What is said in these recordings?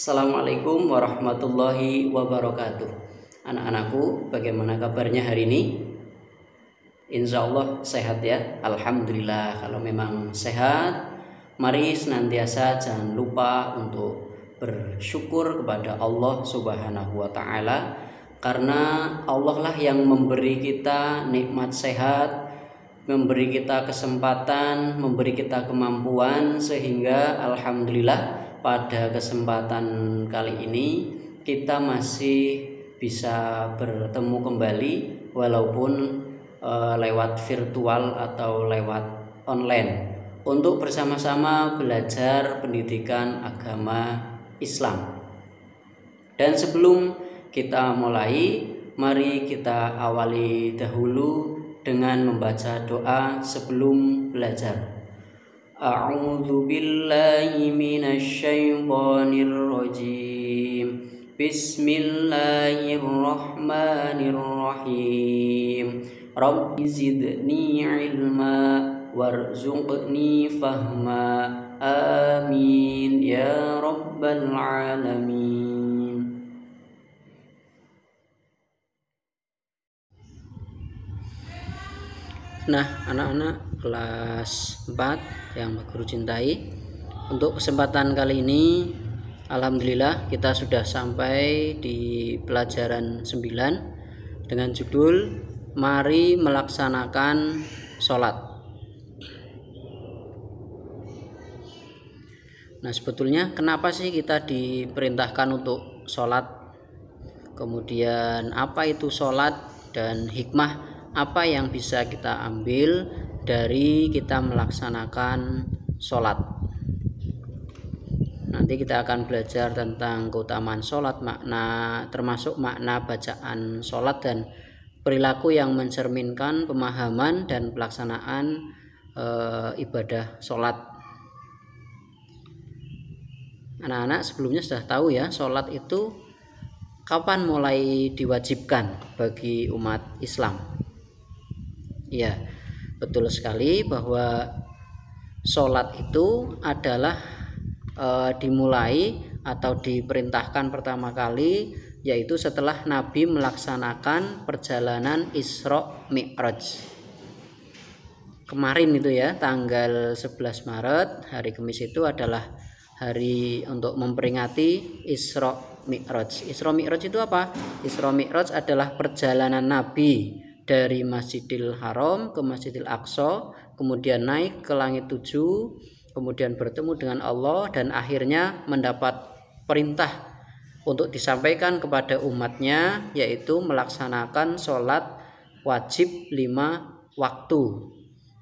Assalamualaikum warahmatullahi wabarakatuh. Anak-anakku, bagaimana kabarnya hari ini? Insya Allah sehat ya. Alhamdulillah. Kalau memang sehat, mari senantiasa jangan lupa untuk bersyukur kepada Allah Subhanahu wa Ta'ala, karena Allah lah yang memberi kita nikmat sehat, memberi kita kesempatan, memberi kita kemampuan, sehingga alhamdulillah pada kesempatan kali ini kita masih bisa bertemu kembali walaupun lewat virtual atau lewat online untuk bersama-sama belajar pendidikan agama Islam. Dan sebelum kita mulai, mari kita awali dahulu dengan membaca doa sebelum belajar. A'udzu billahi minasyaitonir rajim. Bismillahirrahmanirrahim. Rabbi zidni ilma warzuqni fahma. Amin ya rabbal alamin. Nah, anak-anak kelas 4 yang guru cintai, untuk kesempatan kali ini alhamdulillah kita sudah sampai di pelajaran 9 dengan judul Mari Melaksanakan Sholat. Nah, sebetulnya kenapa sih kita diperintahkan untuk sholat? Kemudian apa itu sholat dan hikmah apa yang bisa kita ambil dari kita melaksanakan sholat? Nanti kita akan belajar tentang keutamaan sholat, makna, termasuk makna bacaan sholat dan perilaku yang mencerminkan pemahaman dan pelaksanaan ibadah sholat. Anak-anak sebelumnya sudah tahu ya, sholat itu kapan mulai diwajibkan bagi umat Islam? Ya, betul sekali bahwa sholat itu adalah dimulai atau diperintahkan pertama kali yaitu setelah Nabi melaksanakan perjalanan Isra Mi'raj. Kemarin itu ya, tanggal 11 Maret, hari Kamis itu adalah hari untuk memperingati Isra Mi'raj. Isra Mi'raj itu apa? Isra Mi'raj adalah perjalanan Nabi dari Masjidil Haram ke Masjidil Aqsa, kemudian naik ke langit 7, kemudian bertemu dengan Allah, dan akhirnya mendapat perintah untuk disampaikan kepada umatnya, yaitu melaksanakan sholat wajib 5 waktu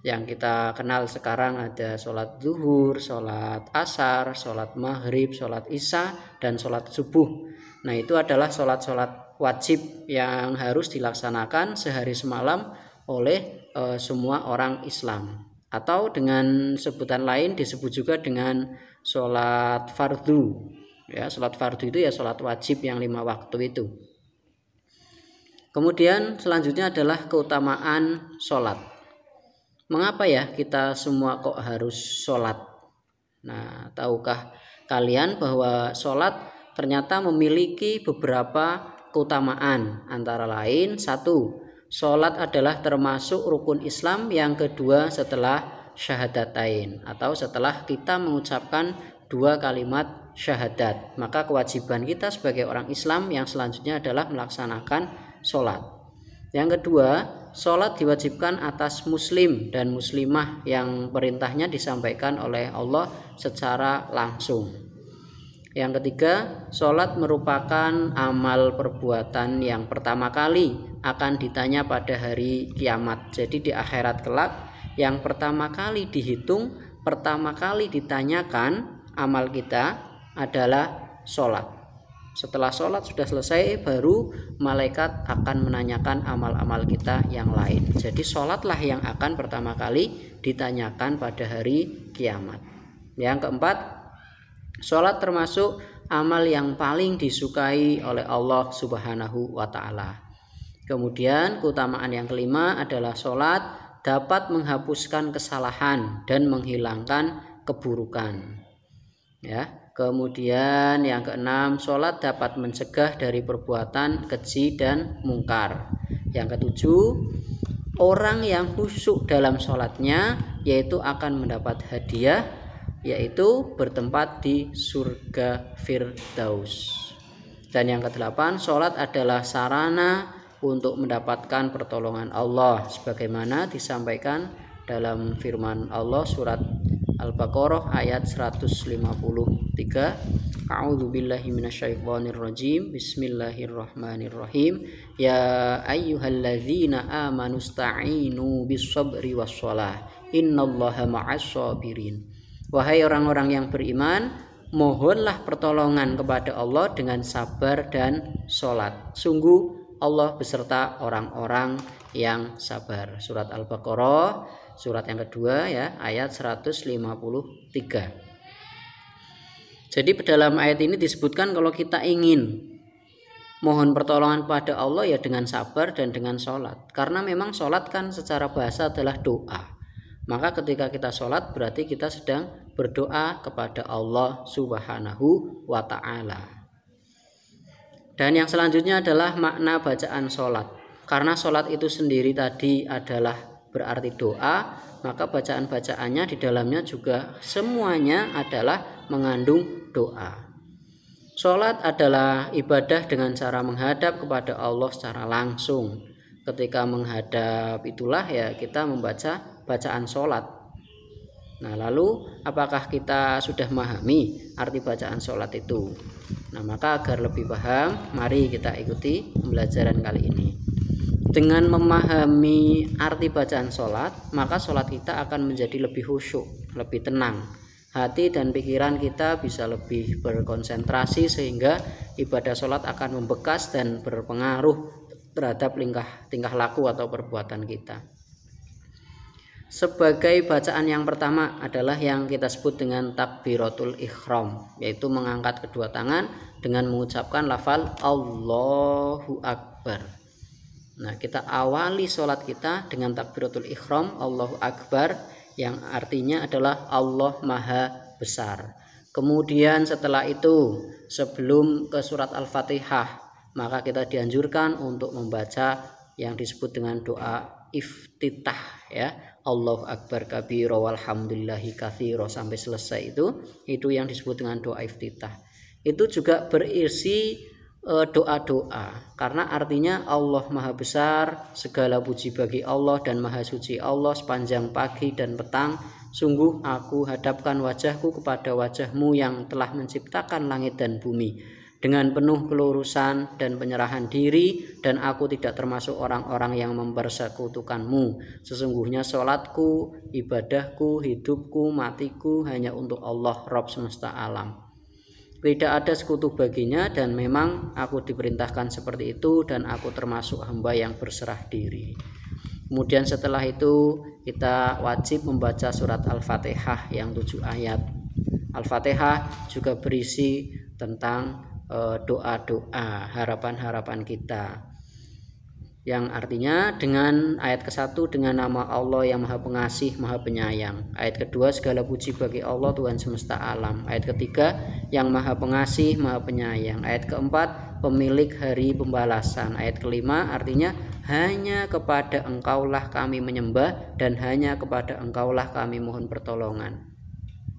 yang kita kenal sekarang. Ada sholat zuhur, sholat asar, sholat maghrib, sholat isya, dan sholat subuh. Nah, itu adalah sholat-sholat wajib yang harus dilaksanakan sehari semalam oleh semua orang Islam, atau dengan sebutan lain disebut juga dengan sholat fardu ya. Sholat fardu itu ya sholat wajib yang 5 waktu itu. Kemudian selanjutnya adalah keutamaan sholat. Mengapa ya kita semua kok harus sholat? Nah, tahukah kalian bahwa sholat ternyata memiliki beberapa keutamaan, antara lain 1. Sholat adalah termasuk rukun Islam yang kedua setelah syahadatain, atau setelah kita mengucapkan 2 kalimat syahadat, maka kewajiban kita sebagai orang Islam yang selanjutnya adalah melaksanakan sholat. Yang kedua, sholat diwajibkan atas muslim dan muslimah yang perintahnya disampaikan oleh Allah secara langsung. Yang ketiga, sholat merupakan amal perbuatan yang pertama kali akan ditanya pada hari kiamat. Jadi di akhirat kelak yang pertama kali dihitung, pertama kali ditanyakan amal kita adalah sholat. Setelah sholat sudah selesai, baru malaikat akan menanyakan amal-amal kita yang lain. Jadi sholatlah yang akan pertama kali ditanyakan pada hari kiamat. Yang keempat, sholat termasuk amal yang paling disukai oleh Allah Subhanahu wa Ta'ala. Kemudian keutamaan yang kelima adalah sholat dapat menghapuskan kesalahan dan menghilangkan keburukan. ya. Kemudian yang keenam, sholat dapat mencegah dari perbuatan keji dan mungkar. Yang ketujuh, orang yang khusyuk dalam sholatnya yaitu akan mendapat hadiah, yaitu bertempat di surga Firdaus. Dan yang kedelapan, sholat adalah sarana untuk mendapatkan pertolongan Allah sebagaimana disampaikan dalam firman Allah surat Al-Baqarah ayat 153. A'udzubillahi minasyaitonirrajim. Bismillahirrahmanirrahim. Ya ayyuhalladzina amanu sta'inu bis-sabri was-shalah. Innallaha ma'as-sabirin. Wahai orang-orang yang beriman, mohonlah pertolongan kepada Allah dengan sabar dan sholat. Sungguh Allah beserta orang-orang yang sabar. Surat Al-Baqarah surat yang kedua ya, ayat 153. Jadi dalam ayat ini disebutkan kalau kita ingin mohon pertolongan pada Allah ya dengan sabar dan dengan sholat. Karena memang sholat kan secara bahasa adalah doa. Maka ketika kita sholat berarti kita sedang berdoa kepada Allah Subhanahu wa ta'ala. Dan yang selanjutnya adalah makna bacaan sholat. Karena sholat itu sendiri tadi adalah berarti doa, maka bacaan-bacaannya di dalamnya juga semuanya adalah mengandung doa. Sholat adalah ibadah dengan cara menghadap kepada Allah secara langsung. Ketika menghadap itulah ya kita membaca bacaan sholat. Nah, lalu apakah kita sudah memahami arti bacaan sholat itu? Nah, maka agar lebih paham, mari kita ikuti pembelajaran kali ini. Dengan memahami arti bacaan sholat, maka sholat kita akan menjadi lebih khusyuk, lebih tenang. Hati dan pikiran kita bisa lebih berkonsentrasi sehingga ibadah sholat akan membekas dan berpengaruh terhadap tingkah laku atau perbuatan kita. Sebagai bacaan yang pertama adalah yang kita sebut dengan takbiratul ihram, yaitu mengangkat kedua tangan dengan mengucapkan lafal Allahu Akbar. Nah, kita awali sholat kita dengan takbiratul ihram Allahu Akbar, yang artinya adalah Allah Maha Besar. Kemudian setelah itu sebelum ke surat Al-Fatihah, maka kita dianjurkan untuk membaca yang disebut dengan doa iftitah ya, Allahu Akbar kabira walhamdulillahi katsira sampai selesai itu yang disebut dengan doa iftitah. Itu juga berisi doa-doa, karena artinya Allah Maha Besar, segala puji bagi Allah dan Maha Suci Allah sepanjang pagi dan petang. Sungguh aku hadapkan wajahku kepada wajahmu yang telah menciptakan langit dan bumi dengan penuh kelurusan dan penyerahan diri, dan aku tidak termasuk orang-orang yang mempersekutukanmu. Sesungguhnya sholatku, ibadahku, hidupku, matiku hanya untuk Allah Rabb semesta alam. Tidak ada sekutu baginya, dan memang aku diperintahkan seperti itu, dan aku termasuk hamba yang berserah diri. Kemudian setelah itu kita wajib membaca surat Al-Fatihah yang 7 ayat. Al-Fatihah juga berisi tentang doa-doa, harapan-harapan kita, yang artinya dengan ayat ke-1 dengan nama Allah yang Maha Pengasih, Maha Penyayang. Ayat kedua segala puji bagi Allah Tuhan semesta alam. Ayat ketiga yang Maha Pengasih, Maha Penyayang. Ayat keempat pemilik hari pembalasan. Ayat kelima artinya hanya kepada Engkaulah kami menyembah dan hanya kepada Engkaulah kami mohon pertolongan.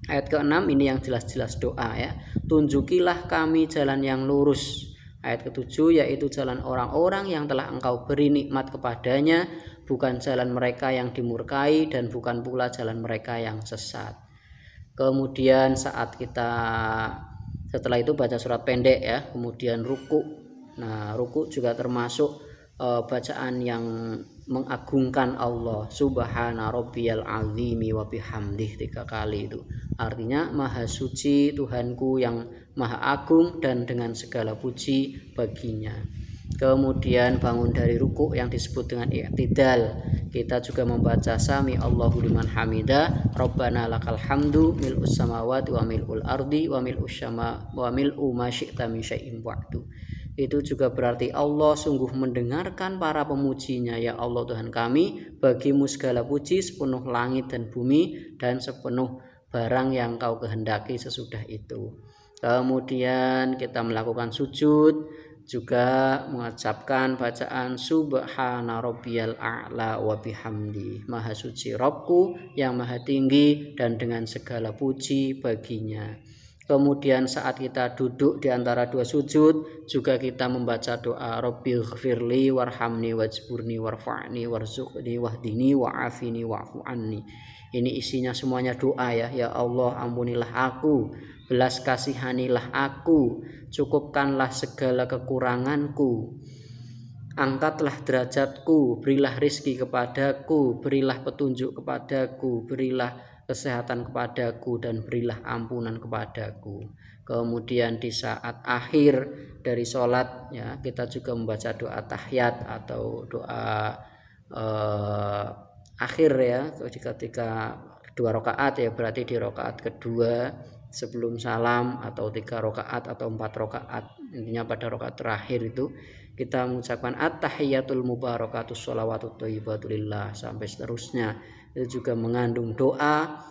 Ayat ke-6 ini yang jelas-jelas doa ya. Tunjukilah kami jalan yang lurus. Ayat ke-7 yaitu jalan orang-orang yang telah Engkau beri nikmat kepadanya, bukan jalan mereka yang dimurkai dan bukan pula jalan mereka yang sesat. Kemudian saat kita setelah itu baca surat pendek ya, kemudian ruku. Nah, ruku juga termasuk bacaan yang mengagungkan Allah. Subhana rabbiyal azimi wa bihamdih 3 kali itu. Artinya maha suci Tuhanku yang maha agung dan dengan segala puji baginya. Kemudian bangun dari ruku yang disebut dengan i'tidal. Kita juga membaca sami Allahu liman hamida, Rabbana lakal hamdu mil'us samawati wa mil'ul ardi wa mil'u ma syi'ta min syai'in ba'du. Itu juga berarti Allah sungguh mendengarkan para pemujinya. Ya Allah Tuhan kami, bagimu segala puji sepenuh langit dan bumi dan sepenuh barang yang kau kehendaki sesudah itu. Kemudian kita melakukan sujud, juga mengucapkan bacaan subhana rabbiyal a'la wa bihamdi, maha suci Robku yang maha tinggi dan dengan segala puji baginya. Kemudian saat kita duduk di antara dua sujud, juga kita membaca doa Rabbil ghfirli warhamni wajburni warfa'ni warzuqni wahdini wa'afini wa'fu anni. Ini isinya semuanya doa ya. Ya Allah, ampunilah aku, belas kasihanilah aku, cukupkanlah segala kekuranganku, angkatlah derajatku, berilah rizki kepadaku, berilah petunjuk kepadaku, berilah kesehatan kepadaku, dan berilah ampunan kepadaku. Kemudian di saat akhir dari sholat ya, kita juga membaca doa tahiyat atau doa akhir ya, ketika 2 rakaat ya, berarti di rakaat kedua sebelum salam, atau 3 rakaat atau 4 rakaat, intinya pada rakaat terakhir itu kita mengucapkan at-tahiyatul mubarakatus sholawatut thayyibatulillah sampai seterusnya. Itu juga mengandung doa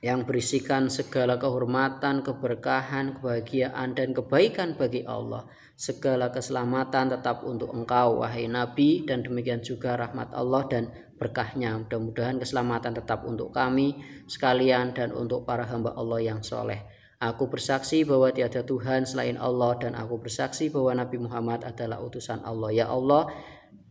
yang berisikan segala kehormatan, keberkahan, kebahagiaan, dan kebaikan bagi Allah. Segala keselamatan tetap untuk engkau wahai Nabi, dan demikian juga rahmat Allah dan berkahnya. Mudah-mudahan keselamatan tetap untuk kami sekalian dan untuk para hamba Allah yang soleh. Aku bersaksi bahwa tiada Tuhan selain Allah, dan aku bersaksi bahwa Nabi Muhammad adalah utusan Allah. Ya Allah,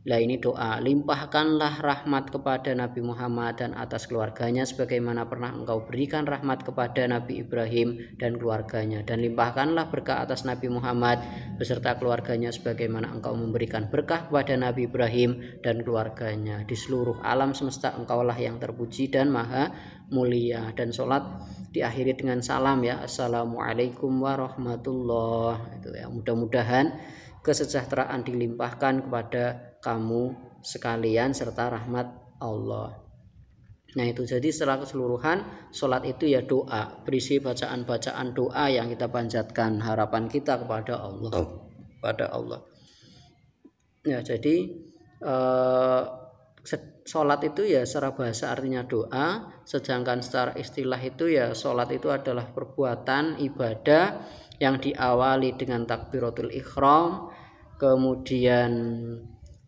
lah ini doa, limpahkanlah rahmat kepada Nabi Muhammad dan atas keluarganya sebagaimana pernah engkau berikan rahmat kepada Nabi Ibrahim dan keluarganya, dan limpahkanlah berkah atas Nabi Muhammad beserta keluarganya sebagaimana engkau memberikan berkah kepada Nabi Ibrahim dan keluarganya. Di seluruh alam semesta engkaulah yang terpuji dan maha mulia. Dan sholat diakhiri dengan salam ya, assalamualaikum warahmatullahi. Itu ya, mudah-mudahan kesejahteraan dilimpahkan kepada kamu sekalian serta rahmat Allah. Nah itu, jadi secara keseluruhan sholat itu ya doa, berisi bacaan-bacaan doa yang kita panjatkan harapan kita kepada Allah. Ya, jadi sholat itu ya secara bahasa artinya doa, sedangkan secara istilah itu ya sholat itu adalah perbuatan ibadah yang diawali dengan takbiratul ihram, kemudian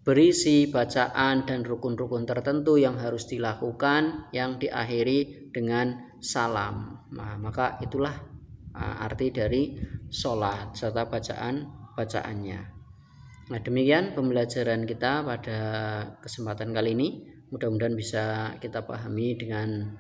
berisi bacaan dan rukun-rukun tertentu yang harus dilakukan, yang diakhiri dengan salam. Nah, maka itulah arti dari sholat serta bacaan-bacaannya. Nah, demikian pembelajaran kita pada kesempatan kali ini. Mudah-mudahan bisa kita pahami dengan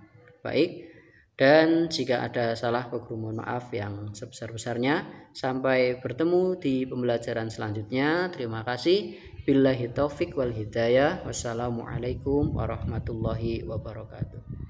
baik. Dan jika ada salah, mohon maaf yang sebesar-besarnya. Sampai bertemu di pembelajaran selanjutnya. Terima kasih. Billahi taufik wal hidayah. Wassalamualaikum warahmatullahi wabarakatuh.